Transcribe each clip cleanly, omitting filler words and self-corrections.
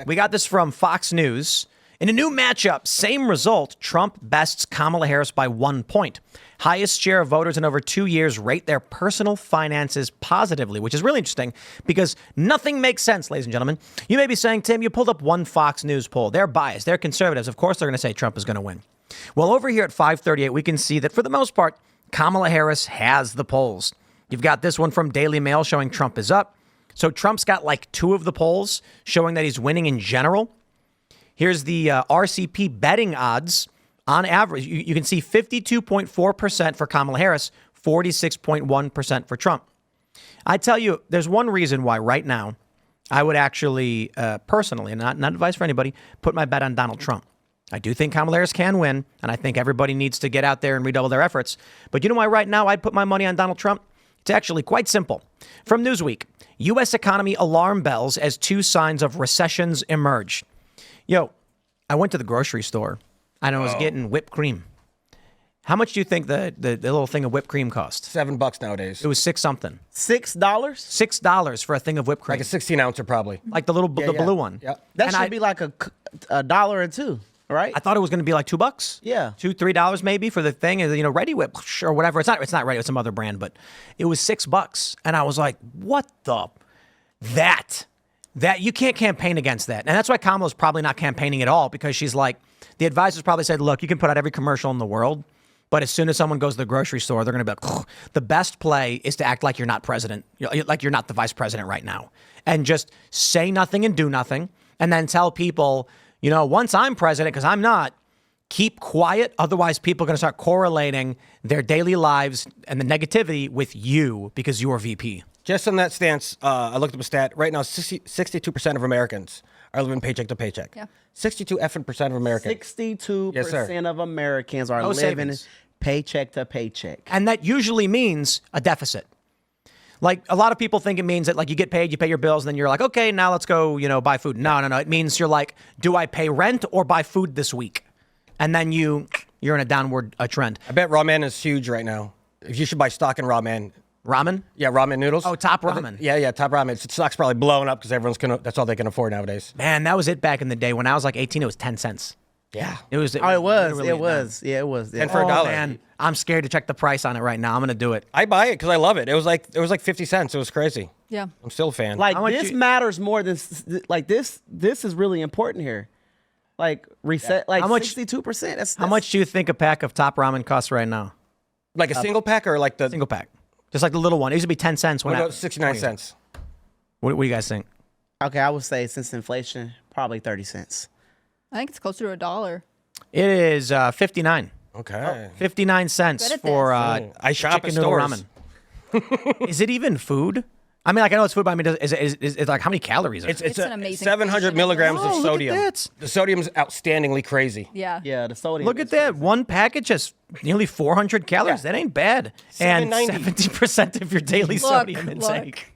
We got this from Fox News. In a new matchup, same result, Trump bests Kamala Harris by 1 point. Highest share of voters in over 2 years rate their personal finances positively, which is really interesting because nothing makes sense, ladies and gentlemen. You may be saying, Tim, you pulled up one Fox News poll. They're biased. They're conservatives. Of course, they're going to say Trump is going to win. Well, over here at 538, we can see that for the most part, Kamala Harris has the polls. You've got this one from Daily Mail showing Trump is up. So Trump's got like 2 of the polls showing that he's winning in general. Here's the RCP betting odds. On average, you can see 52.4% for Kamala Harris, 46.1% for Trump. I tell you, there's one reason why right now I would actually personally, and not advice for anybody, put my bet on Donald Trump. I do think Kamala Harris can win, and I think everybody needs to get out there and redouble their efforts. But you know why right now I'd put my money on Donald Trump? It's actually quite simple. From Newsweek, U.S. economy alarm bells as 2 signs of recessions emerge. Yo, I went to the grocery store and I was getting whipped cream. How much do you think the little thing of whipped cream cost? $7 nowadays. It was $6 something. $6? $6 for a thing of whipped cream. Like a 16-ouncer probably. Like the little the blue one. Yep. That should be like a dollar or two, right? I thought it was going to be like $2. Yeah. $2-3 maybe for the thing, Ready Whip or whatever. It's not Ready, it's some other brand, but it was $6. And I was like, what the? That you can't campaign against that. And that's why Kamala's probably not campaigning at all, because she's like, the advisors probably said, look, you can put out every commercial in the world, but as soon as someone goes to the grocery store, they're going to be like, the best play is to act like you're not president, like you're not the vice president right now, and just say nothing and do nothing, and then tell people, once I'm president, because I'm not, keep quiet. Otherwise, people are going to start correlating their daily lives and the negativity with you because you're VP. Just on that stance, I looked up a stat. Right now, 62% of Americans are living paycheck to paycheck. Yeah. 62% of Americans. 62% of Americans are No living savings. paycheck to paycheck. And that usually means a deficit. Like a lot of people think it means that like you get paid, you pay your bills, and then you're like, okay, now let's go, buy food. No. It means you're like, do I pay rent or buy food this week? And then you're in a downward trend. I bet ramen is huge right now. You should buy stock in ramen. Ramen? Yeah, ramen noodles. Oh, Top Ramen. Yeah, Top Ramen. Stock's probably blowing up because that's all they can afford nowadays. Man, that was it back in the day. When I was like 18, it was 10 cents. Yeah. It was. It was. literally It was. And for $1. Man, I'm scared to check the price on it right now. I'm going to do it. I buy it because I love it. It was like 50 cents. It was crazy. Yeah. I'm still a fan. Like this matters more than like this. This is really important here. Like reset. Like 62%. How much do you think a pack of Top Ramen costs right now? Like a single pack or like the Single pack. Just like the little one. It used to be 10 cents. What about 69 cents? What do you guys think? Okay, I would say since inflation, probably 30 cents. I think it's closer to $1. It is 59. Okay. 59 cents Good at for I shop at chicken noodle stores. ramen. Is it even food? I mean, like, I know it's food, but I mean, is it like how many calories? It's an amazing 700 dish. milligrams Oh, of look at sodium. that. The sodium's outstandingly crazy. Yeah. Yeah, the sodium. Look at that. One package has nearly 400 calories. Yeah. That ain't bad. And 790. 70% of your daily sodium intake.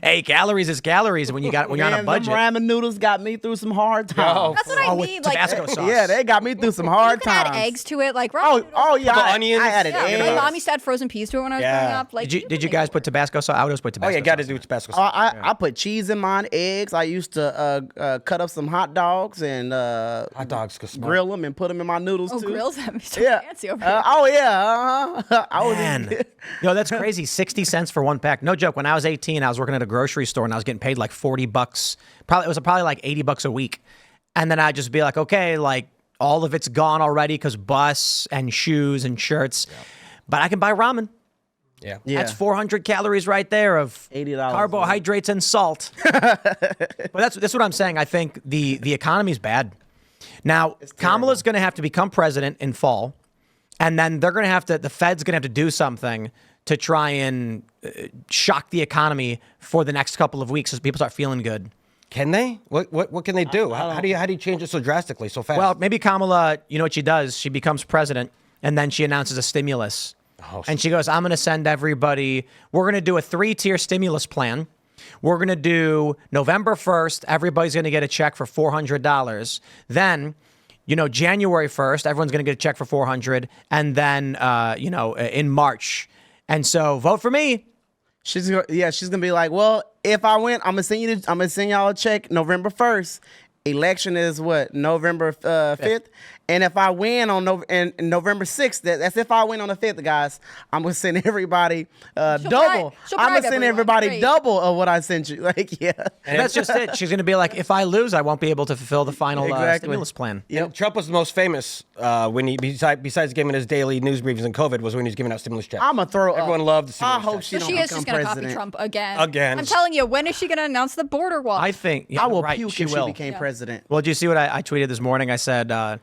Hey, calories is calories when you're on a budget. Them ramen noodles got me through some hard times. That's what I with need. Like, Tabasco sauce. Yeah, they got me through some hard you can times. add eggs to it. Like, ramen Oh yeah, Couple onions. I added Yeah, eggs. my mom used to add frozen peas to it when I was growing up. Like, Did you guys put Tabasco sauce? I would always put Oh, Tabasco yeah, got to sauce. do Tabasco sauce. I put cheese in mine, eggs. I used to cut up some hot dogs and Hot dogs could smell. grill them and put them in my noodles Oh, too. grills that makes so Yeah. fancy over here. Oh yeah. I was. Man, yo, that's crazy. 60 cents for one pack. No joke. When I was 18, I was working at a grocery store and I was getting paid like $40. It was probably like $80 a week. And then I'd just be like, okay, like all of it's gone already because bus and shoes and shirts. Yeah. But I can buy ramen. Yeah. That's 400 calories right there of $80 carbohydrates and salt. But that's what I'm saying. I think the economy's bad. Now, Kamala's going to have to become president in fall. And then the Fed's going to have to do something to try and shock the economy for the next couple of weeks as people start feeling good. Can they? What can they do? How do you change it so drastically, so fast? Well, maybe Kamala, you know what she does? She becomes president, and then she announces a stimulus. And she goes, I'm going to send everybody, we're going to do a 3-tier stimulus plan. We're going to do November 1st, everybody's going to get a check for $400. Then, January 1st, everyone's going to get a check for $400. And then, in March. And so vote for me. She's gonna be like, well, if I win, I'm gonna send y'all a check November 1st, election is what, November 5th? And if I win on November 6th, that's if I win on the 5th, guys, I'm going to send everybody double. I'm going to send everybody double of what I sent you. Like, yeah. And that's just it. She's going to be like, if I lose, I won't be able to fulfill the final stimulus plan. Yep. Trump was the most famous when he, besides giving his daily news briefings in COVID, was when he was giving out stimulus checks. I'm going to throw Everyone loved the stimulus I hope checks. she So don't she is become just going to president. copy Trump again. Again. I'm telling you, when is she going to announce the border wall? I think I will right, puke she if will. she became president. Well, did you see what I tweeted this morning? I said,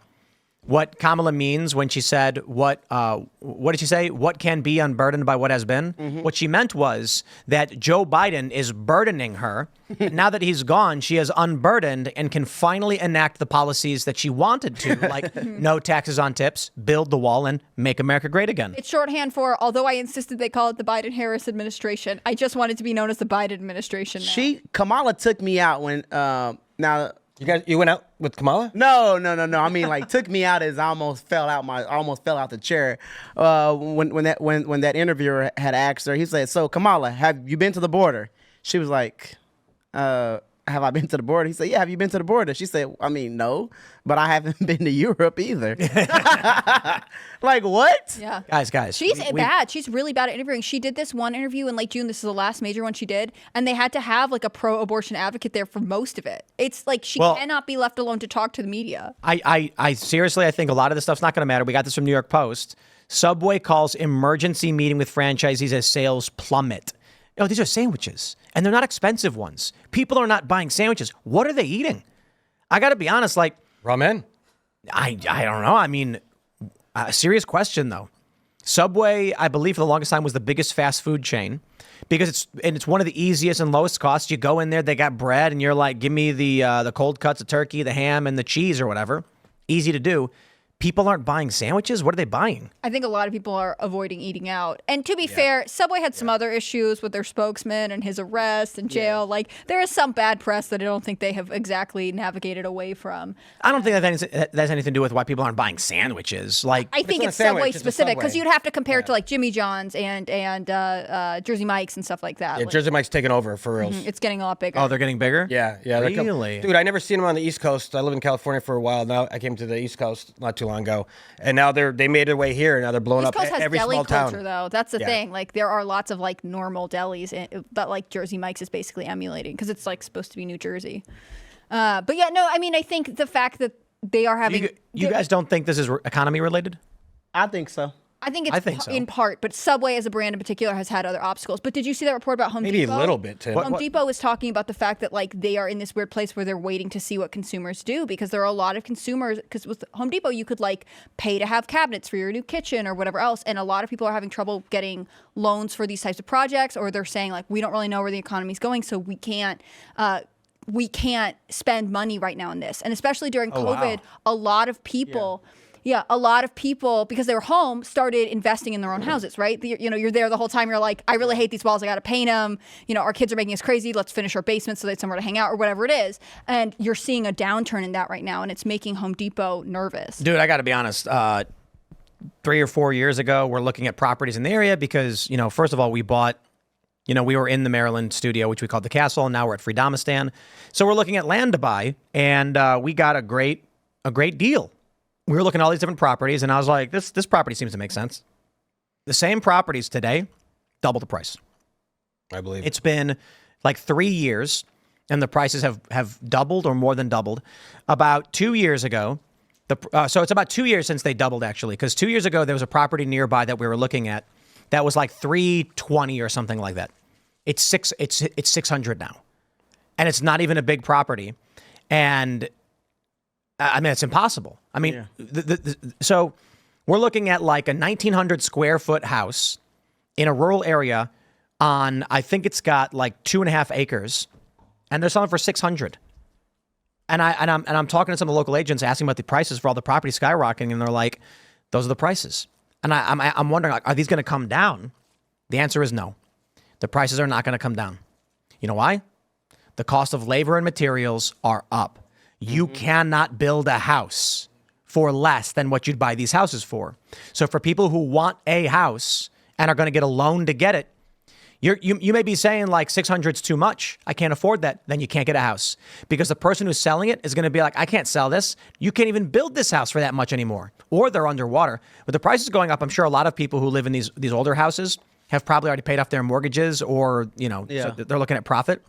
what Kamala means when she said, what did she say? What can be unburdened by what has been? Mm-hmm. What she meant was that Joe Biden is burdening her. Now that he's gone, she is unburdened and can finally enact the policies that she wanted to, like no taxes on tips, build the wall, and make America great again. It's shorthand for, although I insisted they call it the Biden-Harris administration, I just wanted to be known as the Biden administration now. Kamala took me out when, now... You went out with Kamala? No. I mean, like, took me out as I almost fell out the chair. When that interviewer had asked her, he said, "So Kamala, have you been to the border?" She was like, "Have I been to the border?" He said, "Yeah, have you been to the border?" She said, "I mean, no, but I haven't been to Europe either." Like, what? Yeah. Guys. She's bad. She's really bad at interviewing. She did this one interview in late June. This is the last major one she did. And they had to have like a pro-abortion advocate there for most of it. It's like she cannot be left alone to talk to the media. I seriously, I think a lot of this stuff's not going to matter. We got this from New York Post. Subway calls emergency meeting with franchisees as sales plummet. Oh, these are sandwiches, and they're not expensive ones. People are not buying sandwiches. What are they eating? I got to be honest, like... Ramen? I don't know. I mean, a serious question, though. Subway, I believe, for the longest time was the biggest fast food chain because it's one of the easiest and lowest costs. You go in there, they got bread, and you're like, give me the cold cuts of turkey, the ham, and the cheese or whatever. Easy to do. People aren't buying sandwiches. What are they buying? I think a lot of people are avoiding eating out. And to be fair, Subway had some other issues with their spokesman and his arrest and jail. Like, there is some bad press that I don't think they have exactly navigated away from. I don't think that has anything to do with why people aren't buying sandwiches. Like, I think it's Subway specific because you'd have to compare it to like Jimmy John's and Jersey Mike's and stuff like that. Yeah, like, Jersey Mike's taking over for reals. It's getting a lot bigger. oh, they're getting bigger? Yeah. Really? Dude, I never seen them on the East Coast. I live in California for a while. Now I came to the East Coast not too long ago. And now they made their way here, and now they're blowing East up Coast has every deli small culture, town. though. That's the thing. Like, there are lots of like normal delis that like Jersey Mike's is basically emulating because it's like supposed to be New Jersey. But yeah, no, I mean, I think the fact that they are having You guys don't think this is economy related? I think so. I think it's think so. in part, but Subway as a brand in particular has had other obstacles. But did you see that report about Home Maybe Depot? a little bit, Tim. Home Depot was talking about the fact that like they are in this weird place where they're waiting to see what consumers do because there are a lot of consumers. Because with Home Depot, you could like pay to have cabinets for your new kitchen or whatever else, and a lot of people are having trouble getting loans for these types of projects, or they're saying like we don't really know where the economy's going, so we can't spend money right now on this. And especially during COVID, a lot of people. Yeah, a lot of people, because they were home, started investing in their own houses, right? You're there the whole time. You're like, I really hate these walls. I got to paint them. Our kids are making us crazy. Let's finish our basement so they have somewhere to hang out or whatever it is. And you're seeing a downturn in that right now, and it's making Home Depot nervous. Dude, I got to be honest. 3 or 4 years ago, we're looking at properties in the area because, first of all, we bought, we were in the Maryland studio, which we called the Castle, and now we're at Freedomistan. So we're looking at land to buy, and we got a great deal. We were looking at all these different properties, and I was like, this property seems to make sense. The same properties today, double the price. I believe. It's been like 3 years, and the prices have doubled or more than doubled. About 2 years ago, so it's about 2 years since they doubled, actually, because 2 years ago, there was a property nearby that we were looking at that was like $320 or something like that. It's 600 now, and it's not even a big property, and I mean, it's impossible. I mean, so we're looking at like a 1,900 square foot house in a rural area on, I think it's got like 2.5 acres, and they're selling for 600. And I'm talking to some of the local agents asking about the prices for all the property skyrocketing, and they're like, those are the prices. And I'm wondering, like, are these going to come down? The answer is no. The prices are not going to come down. You know why? The cost of labor and materials are up. You cannot build a house for less than what you'd buy these houses for. So for people who want a house and are going to get a loan to get it, You may be saying like 600 is too much. I can't afford that. Then you can't get a house because the person who's selling it is going to be like, I can't sell this. You can't even build this house for that much anymore. Or they're underwater. With the prices going up, I'm sure a lot of people who live in these older houses have probably already paid off their mortgages or, so they're looking at profit.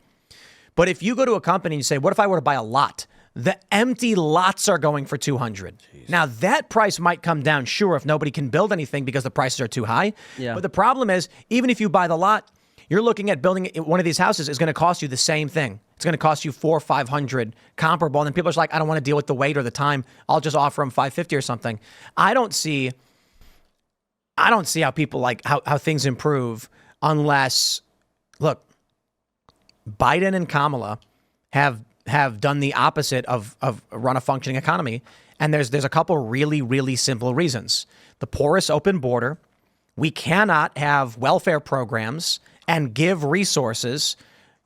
But if you go to a company and you say, what if I were to buy a lot? The empty lots are going for 200. Jeez. Now that price might come down, sure, if nobody can build anything because the prices are too high. Yeah. But the problem is, even if you buy the lot, you're looking at building one of these houses is going to cost you the same thing. It's going to cost you $400 or $500 comparable. And then people are like, I don't want to deal with the wait or the time. I'll just offer them $550 or something. I don't see how people how things improve unless, look, Biden and Kamala have done the opposite of run a functioning economy. And there's a couple really, really simple reasons. The porous open border. We cannot have welfare programs and give resources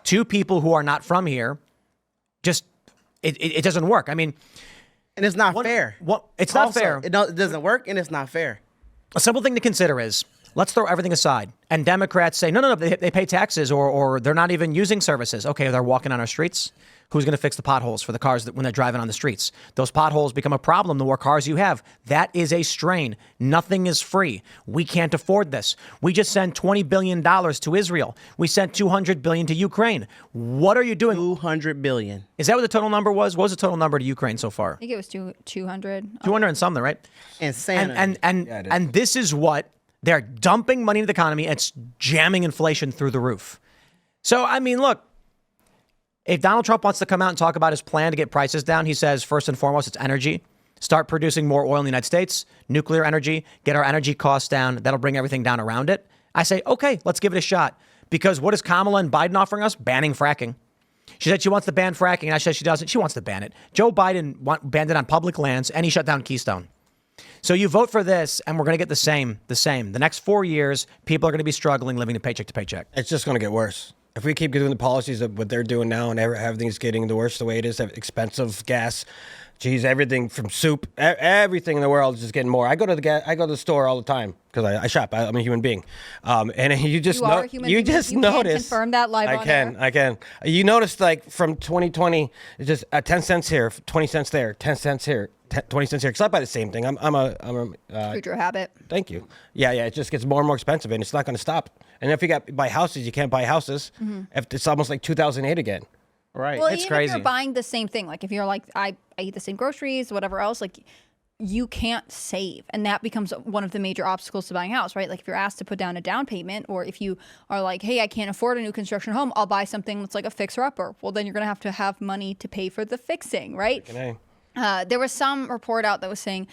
to people who are not from here. Just, it doesn't work. I mean. And it's not fair. It's not fair. It doesn't work and it's not fair. A simple thing to consider is, let's throw everything aside. And Democrats say, no, they pay taxes or they're not even using services. Okay, they're walking on our streets. Who's going to fix the potholes for the cars when they're driving on the streets? Those potholes become a problem the more cars you have. That is a strain. Nothing is free. We can't afford this. We just sent $20 billion to Israel. We sent $200 billion to Ukraine. What are you doing? $200 billion. Is that what the total number was? What was the total number to Ukraine so far? I think it was 200. 200 and something, right? Insanity. And this is what they're dumping money into the economy. And it's jamming inflation through the roof. So, I mean, look. If Donald Trump wants to come out and talk about his plan to get prices down, he says, first and foremost, it's energy. Start producing more oil in the United States, nuclear energy, get our energy costs down. That'll bring everything down around it. I say, okay, let's give it a shot. Because what is Kamala and Biden offering us? Banning fracking. She said she wants to ban fracking, and I said she doesn't. She wants to ban it. Joe Biden banned it on public lands, and he shut down Keystone. So you vote for this, and we're going to get the same. The next 4 years, people are going to be struggling, living paycheck to paycheck. It's just going to get worse. If we keep doing the policies of what they're doing now and everything's getting the worse the way it is, expensive gas, geez, everything from soup, everything in the world is just getting more. I go to the store all the time because I shop. I'm a human being, and you just notice. Can confirm that live on air. I can. You notice like from 2020, it's just 10 cents here, 20 cents there, 10 cents here. 20 cents here, because I buy the same thing. I'm a creature habit. Thank you. Yeah. It just gets more and more expensive, and it's not going to stop. And if you buy houses, you can't buy houses. Mm-hmm. If it's almost like 2008 again. Right. Well, it's even crazy. if you're buying the same thing, like if you're like, I eat the same groceries, whatever else, like you can't save. And that becomes one of the major obstacles to buying a house, right? Like if you're asked to put down a down payment, or if you are like, hey, I can't afford a new construction home, I'll buy something that's like a fixer-upper. Well, then you're going to have money to pay for the fixing, right? There was some report out that was saying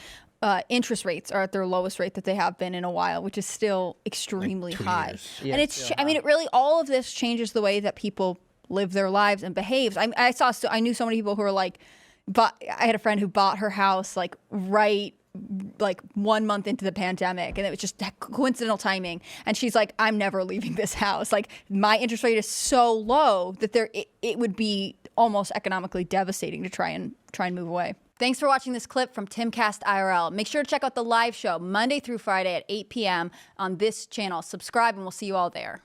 interest rates are at their lowest rate that they have been in a while, which is still extremely high. Yeah, and I mean, it really, all of this changes the way that people live their lives and behave. I knew so many people who were like, I had a friend who bought her house like 1 month into the pandemic, and it was just coincidental timing. And she's like, I'm never leaving this house. Like my interest rate is so low that it would be almost economically devastating to try and move away. Thanks for watching this clip from Timcast IRL. Make sure to check out the live show Monday through Friday at 8 p.m. on this channel. Subscribe, and we'll see you all there.